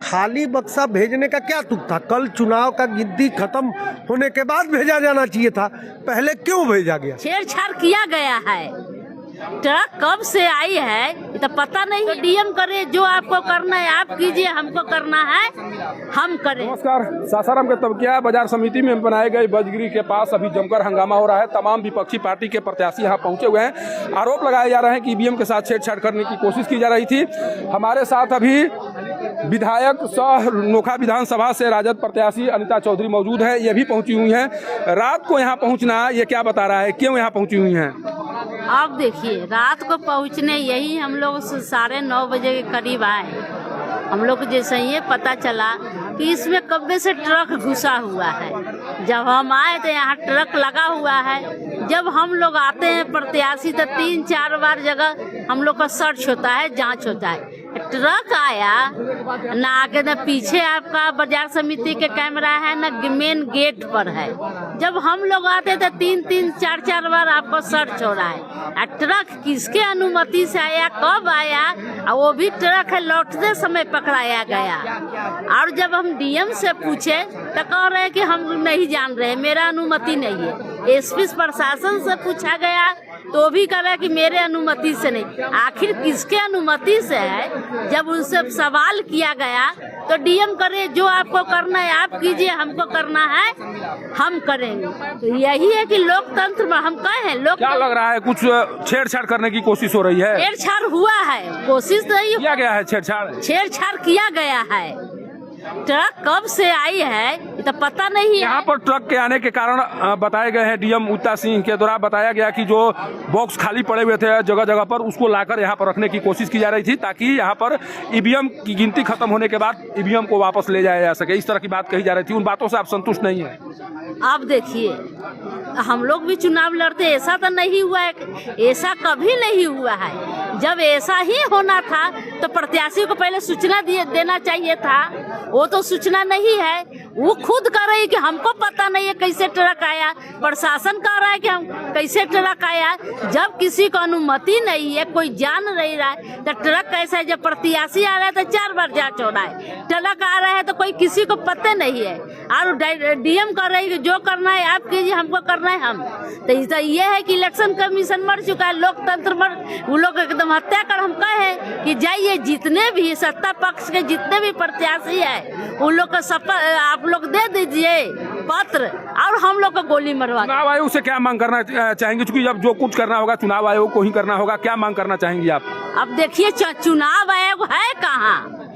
खाली बक्सा भेजने का क्या तुक था? कल चुनाव का गिनती खत्म होने के बाद भेजा जाना चाहिए था, पहले क्यों भेजा गया? छेड़छाड़ किया गया है। ट्रक कब से आई है ये तो पता नहीं। तो डीएम करे, जो आपको करना है आप कीजिए, हमको करना है हम करें। नमस्कार। सासाराम के तबकिया बाजार समिति में बनाए गए बजगिरी के पास अभी जमकर हंगामा हो रहा है। तमाम विपक्षी पार्टी के प्रत्याशी यहाँ पहुंचे हुए हैं। आरोप लगाए जा रहे हैं कि ईवीएम के साथ छेड़छाड़ करने की कोशिश की जा रही थी। हमारे साथ अभी विधायक सह नोखा विधानसभा से राजद प्रत्याशी अनिता चौधरी मौजूद है। ये भी पहुंची हुई हैं। रात को यहाँ पहुंचना ये क्या बता रहा है, क्यों यहाँ पहुंची हुई हैं? आप देखिए, रात को पहुंचने यही हम लोग 9:30 बजे के करीब आए। हम लोग को जैसे ही पता चला कि इसमें कब्बे से ट्रक घुसा हुआ है। जब हम आए तो यहाँ ट्रक लगा हुआ है। जब हम लोग आते हैं प्रत्याशी तो 3-4 बार जगह हम लोग का सर्च होता है, जांच होता है। ट्रक आया ना आगे न पीछे, आपका बाजार समिति के कैमरा है न मेन गेट पर है। जब हम लोग आते तो 3-4 बार आपको सर्च हो रहा है। ट्रक किसके अनुमति से आया, कब आया, और वो भी ट्रक है लौटते समय पकड़ाया गया। और जब हम डीएम से पूछे तो कह रहे हैं कि हम नहीं जान रहे, मेरा अनुमति नहीं है। एसपी प्रशासन से पूछा गया तो भी कह रहा है कि मेरे अनुमति से नहीं। आखिर किसके अनुमति से है? जब उनसे सवाल किया गया तो डीएम करे, जो आपको करना है आप कीजिए, हमको करना है हम करेंगे। तो यही है कि लोकतंत्र में हम कहे हैं। लोग क्या लग रहा है, कुछ छेड़छाड़ करने की कोशिश हो रही है? छेड़छाड़ हुआ है, कोशिश नहीं किया गया है। छेड़छाड़ किया गया है। ट्रक कब से आई है ये तो पता नहीं है। यहाँ पर ट्रक के आने के कारण बताए गए हैं, डीएम उता सिंह के द्वारा बताया गया कि जो बॉक्स खाली पड़े हुए थे जगह जगह पर, उसको लाकर यहाँ पर रखने की कोशिश की जा रही थी ताकि यहाँ पर ईवीएम की गिनती खत्म होने के बाद ईवीएम को वापस ले जाया जा सके। इस तरह की बात कही जा रही थी। उन बातों से आप संतुष्ट नहीं है? आप देखिए, हम लोग भी चुनाव लड़ते, ऐसा तो नहीं हुआ है, ऐसा कभी नहीं हुआ है। जब ऐसा ही होना था तो प्रत्याशी को पहले सूचना देना चाहिए था। वो तो सूचना नहीं है। वो खुद कह रही है कि हमको पता नहीं है कैसे ट्रक आया। प्रशासन कह रहा है कि हम कैसे ट्रक आया। जब किसी को अनुमति नहीं है, कोई जान नहीं रहा है तो ट्रक कैसा है? जब प्रत्याशी आ रहा है तो 4 बार जांच हो रहा है। ट्रक आ रहा है तो कोई किसी को पता नहीं है। और डीएम कह रही है कि जो करना है आप कीजिए, हमको करना है हम। तो ये है कि इलेक्शन कमीशन मर चुका है, लोकतंत्र मर, वो लोग एकदम हत्या कर। हम कहे कि जाइए, जितने भी सत्ता पक्ष के जितने भी प्रत्याशी है उन लोग का आप लोग दे दीजिए पत्र और हम लोग को गोली मरवा। चुनाव आयोग से क्या मांग करना चाहेंगे? क्योंकि जब जो कुछ करना होगा चुनाव आयोग को ही करना होगा, क्या मांग करना चाहेंगी आप? अब देखिए, चुनाव आयोग है कहाँ?